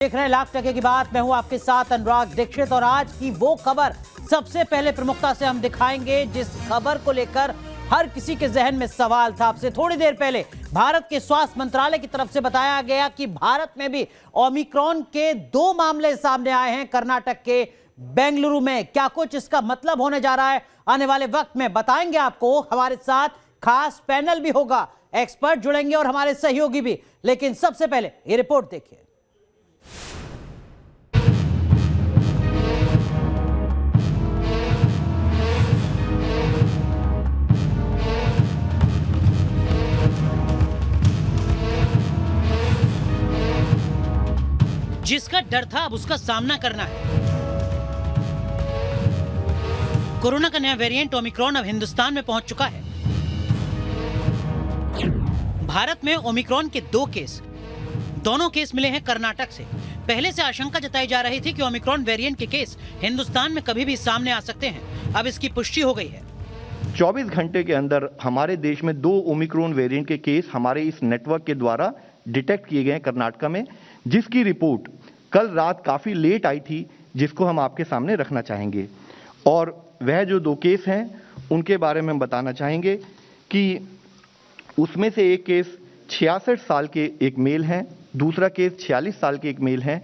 देख रहे हैं लाख टके की बात। मैं हूं आपके साथ अनुराग दीक्षित और आज की वो खबर सबसे पहले प्रमुखता से हम दिखाएंगे जिस खबर को लेकर हर किसी के जहन में सवाल था। आपसे थोड़ी देर पहले भारत के स्वास्थ्य मंत्रालय की तरफ से बताया गया कि भारत में भी ओमिक्रॉन के 2 मामले सामने आए हैं कर्नाटक के बेंगलुरु में। क्या कुछ इसका मतलब होने जा रहा है आने वाले वक्त में बताएंगे आपको। हमारे साथ खास पैनल भी होगा, एक्सपर्ट जुड़ेंगे और हमारे सहयोगी भी। लेकिन सबसे पहले ये रिपोर्ट देखिए। जिसका डर था अब उसका सामना करना है। कोरोना का नया वेरिएंट ओमिक्रॉन अब हिंदुस्तान में पहुंच चुका है। भारत में ओमिक्रॉन के 2 केस, दोनों केस मिले हैं कर्नाटक से। पहले से आशंका जताई जा रही थी कि ओमिक्रॉन वेरिएंट के केस हिंदुस्तान में कभी भी सामने आ सकते हैं। अब इसकी पुष्टि हो गई है। 24 घंटे के अंदर हमारे देश में 2 ओमिक्रॉन वेरिएंट के केस हमारे इस नेटवर्क के द्वारा डिटेक्ट किए गए हैं कर्नाटक में, जिसकी रिपोर्ट कल रात काफी लेट आई थी, जिसको हम आपके सामने रखना चाहेंगे। और वह जो 2 केस हैं उनके बारे में हम बताना चाहेंगे कि उसमें से एक केस 66 साल के एक मेल हैं, दूसरा केस 46 साल के एक मेल हैं।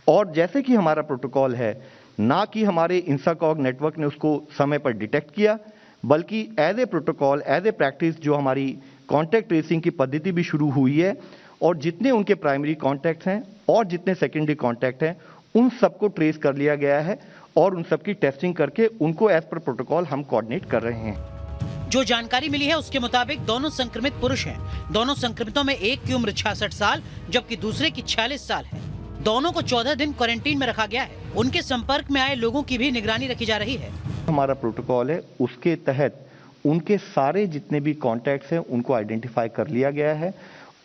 और जैसे कि हमारा प्रोटोकॉल है, ना कि हमारे इंसाकॉग नेटवर्क ने उसको समय पर डिटेक्ट किया, बल्कि as a protocol, as a practice जो हमारी कॉन्टैक्ट ट्रेसिंग की पद्धति भी शुरू हुई है और जितने उनके प्राइमरी कॉन्टैक्ट्स हैं और जितने सेकेंडरी कॉन्टैक्ट हैं उन सबको ट्रेस कर लिया गया है और उन सबकी टेस्टिंग करके उनको एज पर प्रोटोकॉल हम कोऑर्डिनेट कर रहे हैं। जो जानकारी मिली है उसके मुताबिक दोनों संक्रमित पुरुष हैं। दोनों संक्रमितों में एक की उम्र 66 साल जबकि दूसरे की 46 साल है। दोनों को 14 दिन क्वारंटीन में रखा गया है। उनके संपर्क में आए लोगों की भी निगरानी रखी जा रही है। हमारा प्रोटोकॉल है, उसके तहत उनके सारे जितने भी कॉन्टैक्ट्स हैं उनको आइडेंटिफाई कर लिया गया है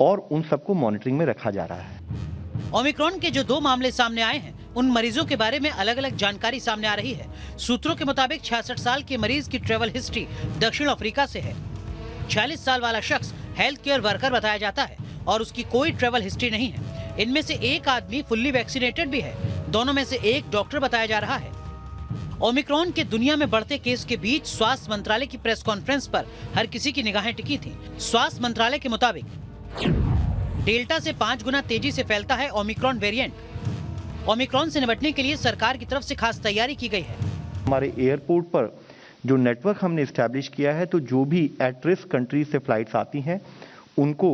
और उन सबको मॉनिटरिंग में रखा जा रहा है। ओमिक्रॉन के जो 2 मामले सामने आए हैं उन मरीजों के बारे में अलग अलग जानकारी सामने आ रही है। सूत्रों के मुताबिक 66 साल के मरीज की ट्रेवल हिस्ट्री दक्षिण अफ्रीका से है। 46 साल वाला शख्स हेल्थ केयर वर्कर बताया जाता है और उसकी कोई ट्रेवल हिस्ट्री नहीं है। इनमें से एक आदमी फुल्ली वैक्सीनेटेड भी है। दोनों में से एक डॉक्टर बताया जा रहा है। ओमिक्रॉन के दुनिया में बढ़ते केस के बीच स्वास्थ्य मंत्रालय की प्रेस कॉन्फ्रेंस पर हर किसी की निगाहें टिकी थी। स्वास्थ्य मंत्रालय के मुताबिक डेल्टा से 5 गुना तेजी से फैलता है ओमिक्रॉन वेरिएंट। ओमिक्रॉन से निपटने के लिए सरकार की तरफ से खास तैयारी की गई है। हमारे एयरपोर्ट पर जो नेटवर्क हमने एस्टैब्लिश किया है, तो जो भी एट रिस्क कंट्रीज से फ्लाइट्स आती हैं उनको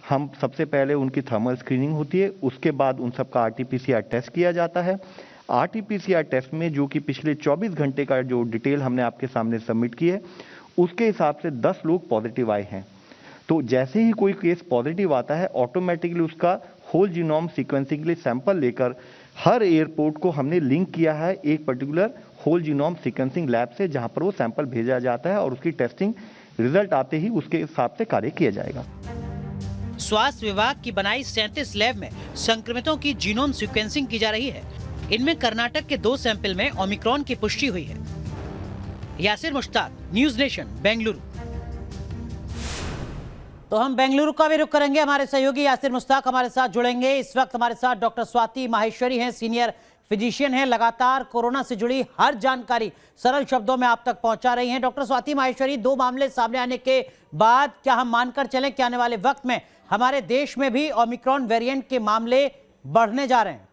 हम सबसे पहले उनकी थर्मल स्क्रीनिंग होती है, उसके बाद उन सबका आरटीपीसीआर टेस्ट किया जाता है। आरटीपीसीआर टेस्ट में जो कि पिछले 24 घंटे का जो डिटेल हमने आपके सामने सबमिट की है उसके हिसाब से 10 लोग पॉजिटिव आए हैं। तो जैसे ही कोई केस पॉजिटिव आता है ऑटोमेटिकली उसका होल जीनोम सीक्वेंसिंग के लिए सैंपल लेकर हर एयरपोर्ट को हमने लिंक किया है एक particular whole genome sequencing lab से, जहां पर वो सैंपल भेजा जाता है और उसकी टेस्टिंग रिजल्ट आते ही उसके हिसाब से कार्य किया जाएगा। स्वास्थ्य विभाग की बनाई 37 लैब में संक्रमितों की जीनोम सीक्वेंसिंग की जा रही है। इनमें कर्नाटक के 2 सैंपल में ओमिक्रॉन की पुष्टि हुई है। Yasir Mushtaq, news nation, Bengaluru. तो हम बेंगलुरु का भी रुख करेंगे। हमारे सहयोगी यासिर मुश्ताक हमारे साथ जुड़ेंगे। इस वक्त हमारे साथ डॉक्टर स्वाति माहेश्वरी हैं, सीनियर फिजिशियन हैं, लगातार कोरोना से जुड़ी हर जानकारी सरल शब्दों में आप तक पहुंचा रही हैं। डॉक्टर स्वाति माहेश्वरी, 2 मामले सामने आने के बाद क्या हम मानकर चलें कि आने वाले वक्त में हमारे देश में भी ओमिक्रॉन वेरिएंट के मामले बढ़ने जा रहे हैं?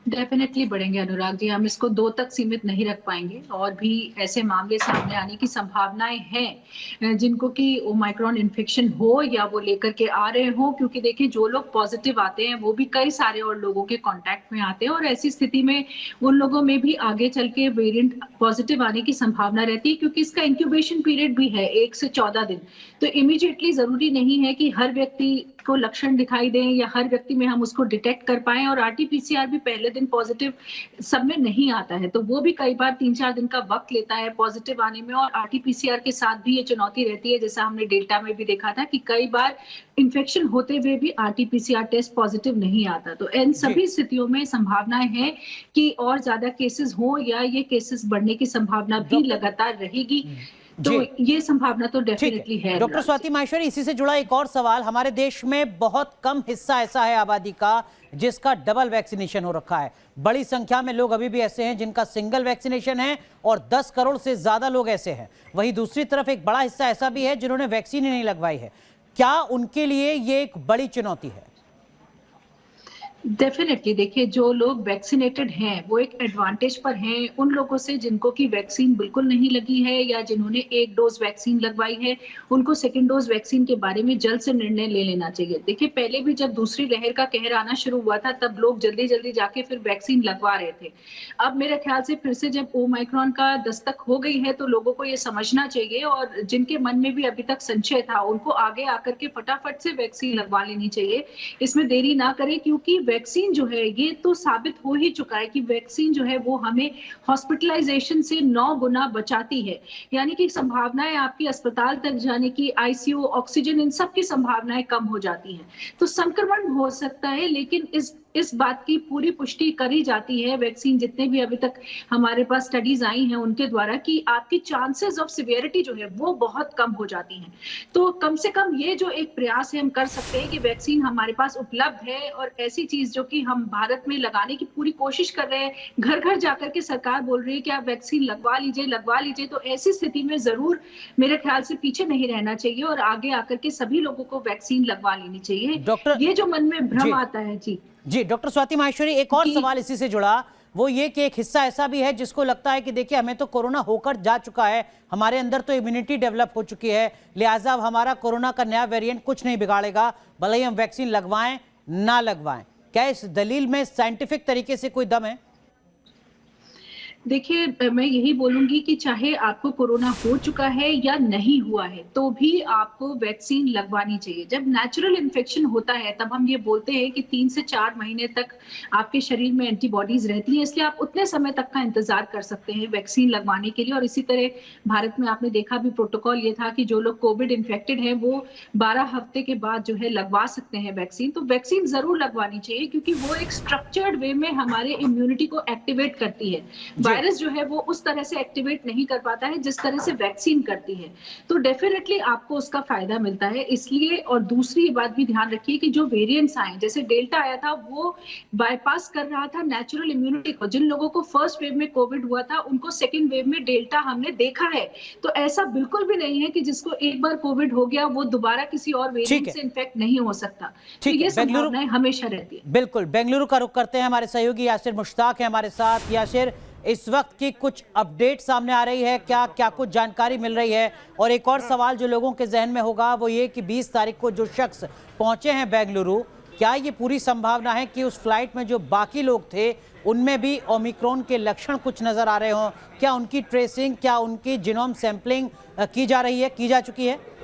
डेफिनेटली बढ़ेंगे अनुराग जी। हम इसको 2 तक सीमित नहीं रख पाएंगे और भी ऐसे मामले सामने आने की संभावनाएं हैं जिनको कि ओमिक्रॉन इन्फेक्शन हो या वो लेकर के आ रहे हो, क्योंकि देखिए जो लोग पॉजिटिव आते हैं वो भी कई सारे और लोगों के कांटेक्ट में आते हैं और ऐसी स्थिति में उन लोगों में भी आगे चल के वेरिएंट पॉजिटिव आने की संभावना रहती है, क्योंकि इसका इंक्यूबेशन पीरियड भी है 1 से 14 दिन। तो इमीडिएटली जरूरी नहीं है कि हर व्यक्ति को लक्षण दिखाई दें या हर व्यक्ति में हम उसको डिटेक्ट कर पाएं। और आरटीपीसीआर भी पहले दिन पॉजिटिव सब में नहीं आता है, तो वो भी कई बार 3-4 दिन का वक्त लेता है पॉजिटिव आने में। और आरटीपीसीआर के साथ भी ये चुनौती रहती है, जैसा हमने डेल्टा में भी देखा था कि कई बार इन्फेक्शन होते हुए भी आरटीपीसीआर टेस्ट पॉजिटिव नहीं आता। तो इन सभी स्थितियों में संभावनाएं हैं कि और ज्यादा केसेस हो या ये केसेस बढ़ने की संभावना भी लगातार रहेगी। तो जी। ये संभावना तो ठीक डेफिनेटली है। डॉक्टर स्वाति माहेश्वरी, इसी से जुड़ा एक और सवाल, हमारे देश में बहुत कम हिस्सा ऐसा है आबादी का जिसका डबल वैक्सीनेशन हो रखा है। बड़ी संख्या में लोग अभी भी ऐसे हैं जिनका सिंगल वैक्सीनेशन है और 10 करोड़ से ज्यादा लोग ऐसे हैं। वहीं दूसरी तरफ एक बड़ा हिस्सा ऐसा भी है जिन्होंने वैक्सीन ही नहीं लगवाई है। क्या उनके लिए ये एक बड़ी चुनौती है? डेफिनेटली देखिए, जो लोग वैक्सीनेटेड हैं वो एक एडवांटेज पर हैं उन लोगों से जिनको की वैक्सीन बिल्कुल नहीं लगी है या जिन्होंने एक डोज वैक्सीन लगवाई है। उनको सेकंड डोज वैक्सीन के बारे में जल्द से निर्णय ले लेना चाहिए। देखिए, पहले भी जब दूसरी लहर का कहर आना शुरू हुआ था तब लोग जल्दी जल्दी जाके फिर वैक्सीन लगवा रहे थे। अब मेरे ख्याल से फिर से जब ओमाइक्रॉन का दस्तक हो गई है तो लोगों को ये समझना चाहिए, और जिनके मन में भी अभी तक संशय था उनको आगे आकर के फटाफट से वैक्सीन लगवा लेनी चाहिए। इसमें देरी ना करें, क्योंकि वैक्सीन जो है ये तो साबित हो ही चुका है कि वैक्सीन जो है वो हमें हॉस्पिटलाइजेशन से 9 गुना बचाती है। यानी कि संभावनाएं आपकी अस्पताल तक जाने की, आईसीयू, ऑक्सीजन, इन सब की संभावनाएं कम हो जाती हैं। तो संक्रमण हो सकता है, लेकिन इस बात की पूरी पुष्टि करी जाती है वैक्सीन जितने भी अभी तक हमारे पास स्टडीज आई हैं उनके द्वारा कि आपकी चांसेस ऑफ सिवियरिटी जो है वो बहुत कम हो जाती हैं। तो कम से कम ये जो एक प्रयास है हम कर सकते हैं कि वैक्सीन हमारे पास उपलब्ध है, और ऐसी चीज जो कि हम भारत में लगाने की पूरी कोशिश कर रहे हैं, घर घर जाकर के सरकार बोल रही है कि आप वैक्सीन लगवा लीजिए। तो ऐसी स्थिति में जरूर मेरे ख्याल से पीछे नहीं रहना चाहिए और आगे आकर के सभी लोगों को वैक्सीन लगवा लेनी चाहिए। डॉक्टर, ये जो मन में भ्रम आता है जी डॉक्टर स्वाति माहेश्वरी, एक और सवाल इसी से जुड़ा, वो ये कि एक हिस्सा ऐसा भी है जिसको लगता है कि देखिए हमें तो कोरोना होकर जा चुका है, हमारे अंदर तो इम्यूनिटी डेवलप हो चुकी है, लिहाजा अब हमारा कोरोना का नया वेरिएंट कुछ नहीं बिगाड़ेगा, भले ही हम वैक्सीन लगवाएं ना लगवाएं। क्या इस दलील में साइंटिफिक तरीके से कोई दम है? देखिए, मैं यही बोलूंगी कि चाहे आपको कोरोना हो चुका है या नहीं हुआ है तो भी आपको वैक्सीन लगवानी चाहिए। जब नेचुरल इन्फेक्शन होता है तब हम ये बोलते हैं कि 3 से 4 महीने तक आपके शरीर में एंटीबॉडीज रहती हैं, इसलिए आप उतने समय तक का इंतजार कर सकते हैं वैक्सीन लगवाने के लिए। और इसी तरह भारत में आपने देखा भी प्रोटोकॉल ये था कि जो लोग कोविड इन्फेक्टेड हैं वो 12 हफ्ते के बाद जो है लगवा सकते हैं वैक्सीन। तो वैक्सीन जरूर लगवानी चाहिए, क्योंकि वो एक स्ट्रक्चर्ड वे में हमारे इम्यूनिटी को एक्टिवेट करती है। वायरस जो है वो उस तरह से एक्टिवेट नहीं कर पाता है जिस तरह से वैक्सीन करती है। तो डेफिनेटली आपको उसका फायदा मिलता है। इसलिए, और दूसरी बात भी ध्यान रखिए कि जो वेरिएंट्स आए, जैसे डेल्टा आया था, वो बाईपास कर रहा था नेचुरल इम्यूनिटी को। जिन लोगों को फर्स्ट वेव में कोविड हुआ था उनको सेकेंड वेव में डेल्टा हमने देखा है। तो ऐसा बिल्कुल भी नहीं है कि जिसको एक बार कोविड हो गया वो दोबारा किसी और वेरिएंट से इन्फेक्ट नहीं हो सकता। तो ये संभावनाएं हमेशा रहती है। बिल्कुल, बेंगलुरु का रुख करते हैं, हमारे सहयोगी यासिर मुश्ताक है हमारे साथ। यासिर, इस वक्त की कुछ अपडेट सामने आ रही है, क्या कुछ जानकारी मिल रही है? और एक और सवाल जो लोगों के जहन में होगा वो ये कि 20 तारीख को जो शख्स पहुंचे हैं बेंगलुरु, क्या ये पूरी संभावना है कि उस फ्लाइट में जो बाकी लोग थे उनमें भी ओमिक्रॉन के लक्षण कुछ नजर आ रहे हों? क्या उनकी ट्रेसिंग, क्या उनकी जीनोम सैंपलिंग की जा रही है, की जा चुकी है?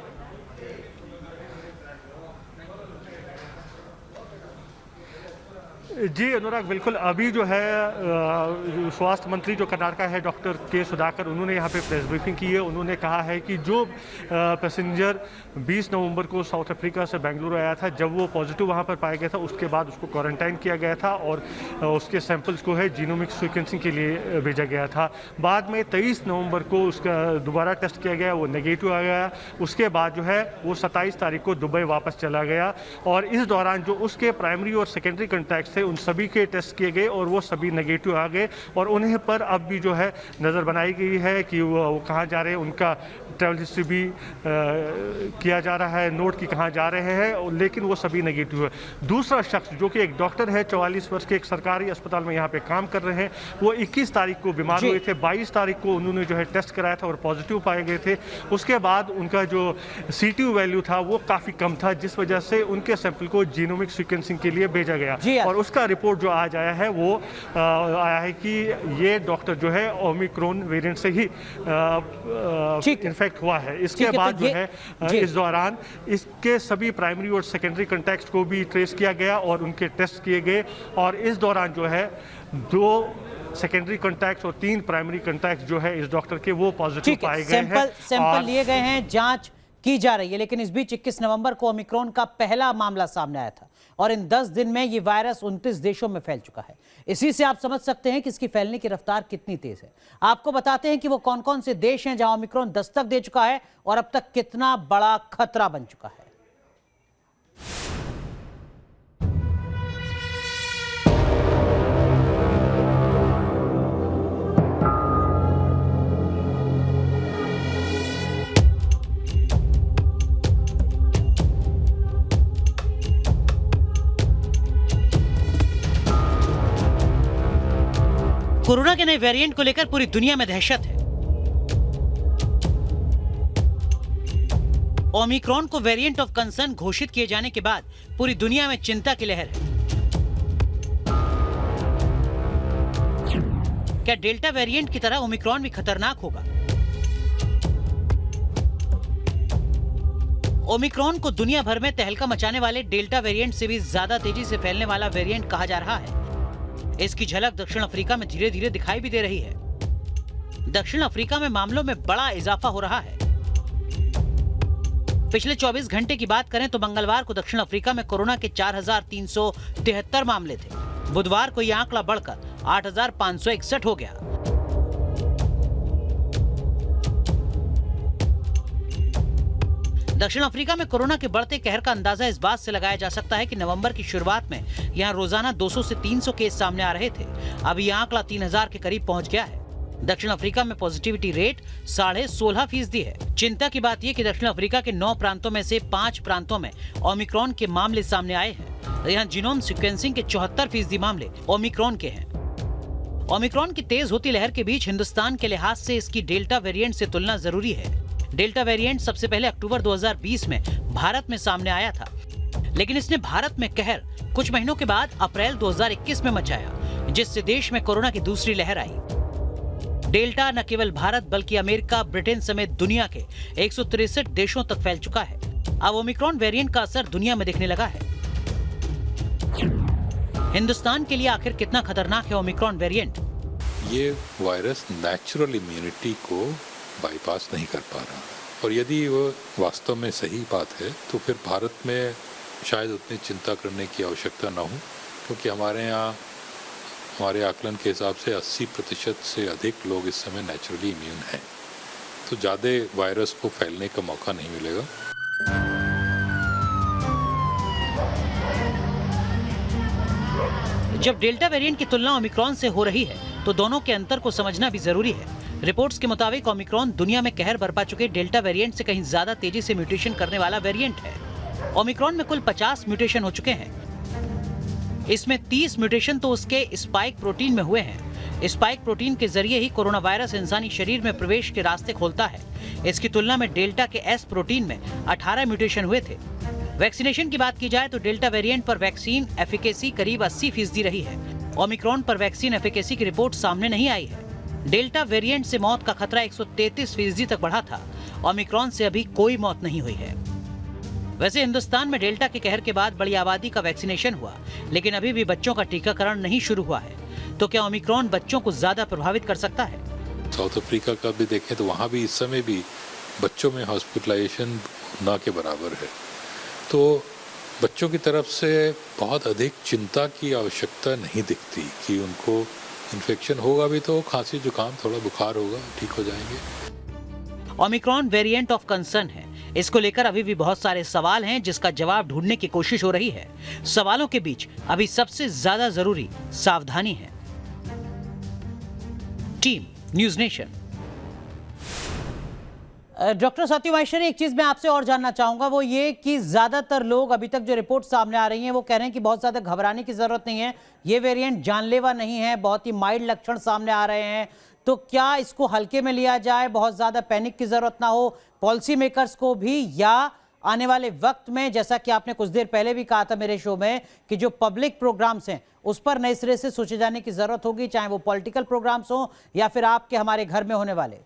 जी अनुराग, बिल्कुल। अभी जो है स्वास्थ्य मंत्री जो कर्नाटक है डॉक्टर के सुधाकर, उन्होंने यहाँ पे प्रेस ब्रीफिंग की है। उन्होंने कहा है कि जो पैसेंजर 20 नवंबर को साउथ अफ्रीका से बेंगलुरु आया था, जब वो पॉजिटिव वहाँ पर पाया गया था उसके बाद उसको क्वारंटाइन किया गया था और उसके सैंपल्स को है जीनोमिक सीक्वेंसिंग के लिए भेजा गया था। बाद में 23 नवंबर को उसका दोबारा टेस्ट किया गया, वो नेगेटिव आ गया। उसके बाद जो है वो 27 तारीख को दुबई वापस चला गया, और इस दौरान जो उसके प्राइमरी और सेकेंडरी कॉन्टैक्ट्स थे उन सभी के टेस्ट किए गए और वो सभी नेगेटिव आ गए। और उन्हें पर अब भी जो है नज़र बनाई गई है कि वो कहाँ जा रहे हैं, उनका ट्रैवल हिस्ट्री भी किया जा रहा है, नोट की कहाँ जा रहे हैं, लेकिन वो सभी नेगेटिव है। दूसरा शख्स जो कि एक डॉक्टर है, 44 वर्ष के, एक सरकारी अस्पताल में यहाँ पे काम कर रहे हैं, वो 21 तारीख को बीमार हुए थे। 22 तारीख को उन्होंने जो है टेस्ट कराया था और पॉजिटिव पाए गए थे। उसके बाद उनका जो CTU वैल्यू था वो काफ़ी कम था, जिस वजह से उनके सैंपल को जीनोमिक सीक्वेंसिंग के लिए भेजा गया। और उसका रिपोर्ट जो आज आया है वो आया है कि ये डॉक्टर जो है ओमिक्रॉन वेरिएंट से ही इन्फेक्ट हुआ है। इसके बाद जो है इस दौरान इसके सभी प्राइमरी और सेकेंडरी कॉन्टैक्ट्स को भी ट्रेस किया गया और उनके टेस्ट किए गए। और इस दौरान जो है 2 सेकेंडरी कॉन्टैक्ट्स और 3 प्राइमरी कॉन्टैक्ट्स जो है इस डॉक्टर के वो पॉजिटिव पाए गए हैं। सैंपल लिए गए हैं, जांच की जा रही है। लेकिन इस बीच 21 नवंबर को ओमिक्रॉन का पहला मामला सामने आया था और इन 10 दिन में ये वायरस 29 देशों में फैल चुका है। इसी से आप समझ सकते हैं कि इसकी फैलने की रफ्तार कितनी तेज है। आपको बताते हैं कि वो कौन कौन से देश हैं जहां ओमिक्रॉन दस्तक दे चुका है और अब तक कितना बड़ा खतरा बन चुका है। कोरोना के नए वेरिएंट को लेकर पूरी दुनिया में दहशत है। ओमिक्रॉन को वेरिएंट ऑफ कंसर्न घोषित किए जाने के बाद पूरी दुनिया में चिंता की लहर है। क्या डेल्टा वेरिएंट की तरह ओमिक्रॉन भी खतरनाक होगा? ओमिक्रॉन को दुनिया भर में तहलका मचाने वाले डेल्टा वेरिएंट से भी ज्यादा तेजी से फैलने वाला वेरिएंट कहा जा रहा है। इसकी झलक दक्षिण अफ्रीका में धीरे धीरे दिखाई भी दे रही है। दक्षिण अफ्रीका में मामलों में बड़ा इजाफा हो रहा है। पिछले 24 घंटे की बात करें तो मंगलवार को दक्षिण अफ्रीका में कोरोना के 4,373 मामले थे। बुधवार को यह आंकड़ा बढ़कर 8,561 हो गया। दक्षिण अफ्रीका में कोरोना के बढ़ते कहर का अंदाजा इस बात से लगाया जा सकता है कि नवंबर की शुरुआत में यहां रोजाना 200 से 300 केस सामने आ रहे थे। अब यह आंकड़ा 3,000 के करीब पहुंच गया है। दक्षिण अफ्रीका में पॉजिटिविटी रेट 16.5% है। चिंता की बात यह कि दक्षिण अफ्रीका के 9 प्रांतों में से 5 प्रांतों में ओमिक्रॉन के मामले सामने आए हैं। यहाँ जीनोम सीक्वेंसिंग के 74% मामले ओमिक्रॉन के हैं। ओमिक्रॉन की तेज होती लहर के बीच हिंदुस्तान के लिहाज से इसकी डेल्टा वेरिएंट से तुलना जरूरी है। डेल्टा वेरिएंट सबसे पहले अक्टूबर 2020 में भारत में सामने आया था, लेकिन इसने भारत में कहर कुछ महीनों के बाद अप्रैल 2021 में मचाया, जिससे देश में कोरोना की दूसरी लहर आई। डेल्टा न केवल भारत बल्कि अमेरिका, ब्रिटेन समेत दुनिया के 163 देशों तक फैल चुका है। अब ओमिक्रॉन वेरिएंट का असर दुनिया में दिखने लगा है। हिंदुस्तान के लिए आखिर कितना खतरनाक है ओमिक्रॉन वेरिएंट? ये वायरस नेचुरल इम्यूनिटी को बाईपास नहीं कर पा रहा, और यदि वो वास्तव में सही बात है तो फिर भारत में शायद उतनी चिंता करने की आवश्यकता ना हो, क्योंकि हमारे यहाँ हमारे आकलन के हिसाब से 80% से अधिक लोग इस समय नेचुरली इम्यून हैं, तो ज़्यादा वायरस को फैलने का मौका नहीं मिलेगा। जब डेल्टा वेरिएंट की तुलना ओमिक्रॉन से हो रही है तो दोनों के अंतर को समझना भी जरूरी है। रिपोर्ट्स के मुताबिक ओमिक्रॉन दुनिया में कहर बरपा चुके डेल्टा वेरिएंट से कहीं ज्यादा तेजी से म्यूटेशन करने वाला वेरिएंट है। ओमिक्रॉन में कुल 50 म्यूटेशन हो चुके हैं। इसमें 30 म्यूटेशन तो उसके स्पाइक प्रोटीन में हुए हैं। स्पाइक प्रोटीन के जरिए ही कोरोना वायरस इंसानी शरीर में प्रवेश के रास्ते खोलता है। इसकी तुलना में डेल्टा के एस प्रोटीन में 18 म्यूटेशन हुए थे। वैक्सीनेशन की बात की जाए तो डेल्टा वेरिएंट पर वैक्सीन एफिकेसी करीब 80% रही है। ओमिक्रॉन पर वैक्सीन एफिकेसी की रिपोर्ट सामने नहीं आई है। डेल्टा वेरिएंट से मौत का खतरा 133% तक बढ़ा था। ओमिक्रॉन से अभी कोई मौत नहीं हुई है। वैसे हिंदुस्तान में डेल्टा के कहर के बाद बड़ी आबादी का वैक्सीनेशन हुआ, लेकिन अभी भी बच्चों का टीकाकरण नहीं शुरू हुआ है। तो क्या ओमिक्रॉन बच्चों को ज्यादा प्रभावित कर सकता है? साउथ अफ्रीका का भी देखें तो वहाँ भी इस समय भी बच्चों में हॉस्पिटलाइजेशन ना के बराबर है, तो बच्चों की तरफ से बहुत अधिक चिंता की आवश्यकता नहीं दिखती कि उनको इन्फेक्शन होगा भी तो खांसी जुकाम थोड़ा बुखार होगा, ठीक हो जाएंगे। ओमिक्रॉन वेरिएंट ऑफ कंसर्न है। इसको लेकर अभी भी बहुत सारे सवाल हैं जिसका जवाब ढूंढने की कोशिश हो रही है। सवालों के बीच अभी सबसे ज्यादा जरूरी सावधानी है। Team news nation. डॉक्टर सत्य माहेश्वरी, एक चीज मैं आपसे और जानना चाहूंगा, वो ये कि ज्यादातर लोग अभी तक जो रिपोर्ट सामने आ रही हैं वो कह रहे हैं कि बहुत ज्यादा घबराने की जरूरत नहीं है, ये वेरिएंट जानलेवा नहीं है, बहुत ही माइल्ड लक्षण सामने आ रहे हैं, तो क्या इसको हल्के में लिया जाए, बहुत ज्यादा पैनिक की जरूरत ना हो पॉलिसी मेकर्स को भी, या आने वाले वक्त में जैसा कि आपने कुछ देर पहले भी कहा था मेरे शो में कि जो पब्लिक प्रोग्राम्स हैं उस पर नए सिरे से सोचे जाने की जरूरत होगी, चाहे वो पॉलिटिकल प्रोग्राम्स हो या फिर आपके हमारे घर में होने वाले?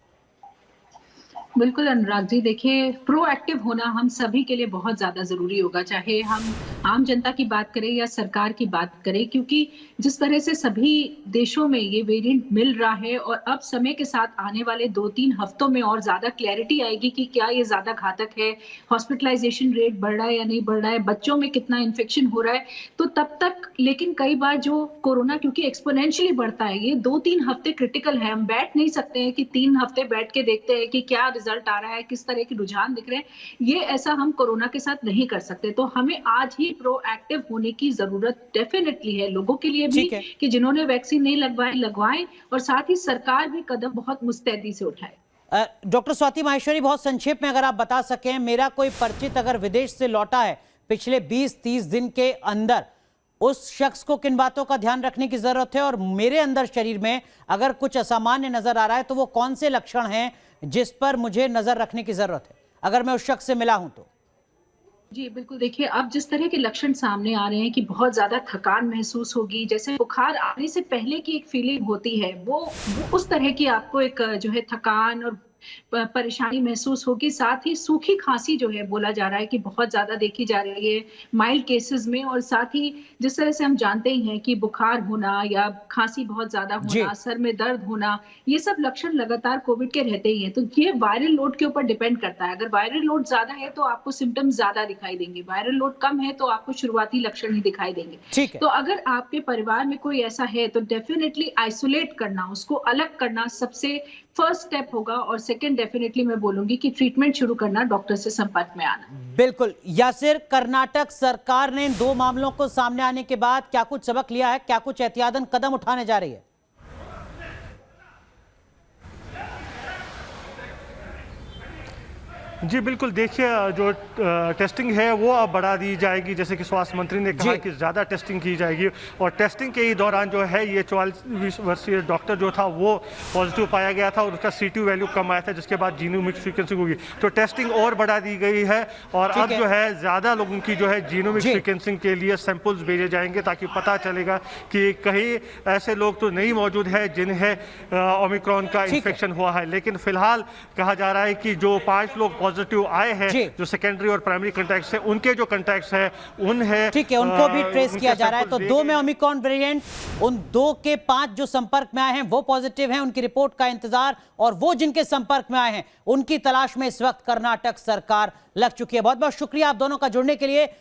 बिल्कुल अनुराग जी, देखिए प्रोएक्टिव होना हम सभी के लिए बहुत ज़्यादा ज़रूरी होगा, चाहे हम आम जनता की बात करें या सरकार की बात करें, क्योंकि जिस तरह से सभी देशों में ये वेरिएंट मिल रहा है और अब समय के साथ आने वाले 2-3 हफ्तों में और ज़्यादा क्लैरिटी आएगी कि क्या ये ज़्यादा घातक है, हॉस्पिटलाइजेशन रेट बढ़ रहा है या नहीं बढ़ रहा है, बच्चों में कितना इन्फेक्शन हो रहा है, तो तब तक लेकिन कई बार जो कोरोना क्योंकि एक्सपोनेंशियली बढ़ता है, ये 2-3 हफ्ते क्रिटिकल है, हम बैठ नहीं सकते हैं कि 3 हफ्ते बैठ के देखते हैं कि क्या रिजल्ट आ रहा है, किस तरह के रुझान दिख रहे हैं। ये ऐसा हम कोरोना के साथ नहीं कर सकते, तो हमें आज ही प्रोएक्टिव होने की जरूरत डेफिनेटली है, लोगों के लिए भी कि जिन्होंने वैक्सीन नहीं लगवाए लगवाएं, और साथ ही सरकार भी कदम बहुत मुस्तैदी से उठाए। डॉक्टर स्वाति माहेश्वरी, बहुत संक्षेप में अगर आप बता सकें, मेरा कोई परिचित अगर विदेश से लौटा है पिछले 20-30 दिन के अंदर, उस शख्स को किन बातों का ध्यान रखने की जरूरत है, और मेरे अंदर शरीर में अगर कुछ असामान्य नजर आ रहा है तो वो कौन से लक्षण हैं जिस पर मुझे नजर रखने की जरूरत है अगर मैं उस शख्स से मिला हूं तो? जी बिल्कुल, देखिए अब जिस तरह के लक्षण सामने आ रहे हैं कि बहुत ज्यादा थकान महसूस होगी, जैसे बुखार आने से पहले की एक फीलिंग होती है, वो उस तरह की आपको एक जो है थकान और परेशानी महसूस होगी। साथ ही सूखी खांसी जो है बोला जा रहा है कि बहुत ज्यादा देखी जा रही है माइल्ड केसेस में, और साथ ही जिस तरह से हम जानते ही हैं कि बुखार होना या खांसी बहुत ज्यादा होना, सर में दर्द होना, ये सब लक्षण लगातार कोविड के रहते ही हैं। तो ये वायरल लोड के ऊपर डिपेंड करता है, अगर वायरल लोड ज्यादा है तो आपको सिम्टम्स ज्यादा दिखाई देंगे, वायरल लोड कम है तो आपको शुरुआती लक्षण ही दिखाई देंगे। तो अगर आपके परिवार में कोई ऐसा है तो डेफिनेटली आइसोलेट करना, उसको अलग करना सबसे फर्स्ट स्टेप होगा, और सेकंड डेफिनेटली मैं बोलूंगी कि ट्रीटमेंट शुरू करना, डॉक्टर से संपर्क में आना। बिल्कुल। यासिर, कर्नाटक सरकार ने इन 2 मामलों को सामने आने के बाद क्या कुछ सबक लिया है, क्या कुछ एहतियातन कदम उठाने जा रही है? जी बिल्कुल, देखिए जो टेस्टिंग है वो अब बढ़ा दी जाएगी, जैसे कि स्वास्थ्य मंत्री ने कहा कि ज़्यादा टेस्टिंग की जाएगी, और टेस्टिंग के ही दौरान जो है ये 44 वर्षीय डॉक्टर जो था वो पॉजिटिव पाया गया था और उसका CT वैल्यू कम आया था, जिसके बाद जीनोमिक सीक्वेंसिंग होगी, तो टेस्टिंग और बढ़ा दी गई है, और अब जो है ज़्यादा लोगों की जो है जीनोमिक सीक्वेंसिंग के लिए सैंपल्स भेजे जाएंगे ताकि पता चलेगा कि कहीं ऐसे लोग तो नहीं मौजूद है जिन्हें ओमिक्रॉन का इन्फेक्शन हुआ है। लेकिन फिलहाल कहा जा रहा है कि जो 5 लोग पॉजिटिव आए हैं, जो सेकेंडरी और प्राइमरी कॉन्टैक्ट्स हैं, उनके जो कॉन्टैक्ट्स हैं उन्हें उनको भी ट्रेस किया जा रहा है। तो 2 में ओमिक्रॉन वेरिएंट, उन 2 के 5 जो संपर्क में आए हैं वो पॉजिटिव हैं, उनकी रिपोर्ट का इंतजार, और वो जिनके संपर्क में आए हैं उनकी तलाश में इस वक्त कर्नाटक सरकार लग चुकी है। बहुत बहुत शुक्रिया आप दोनों का जुड़ने के लिए।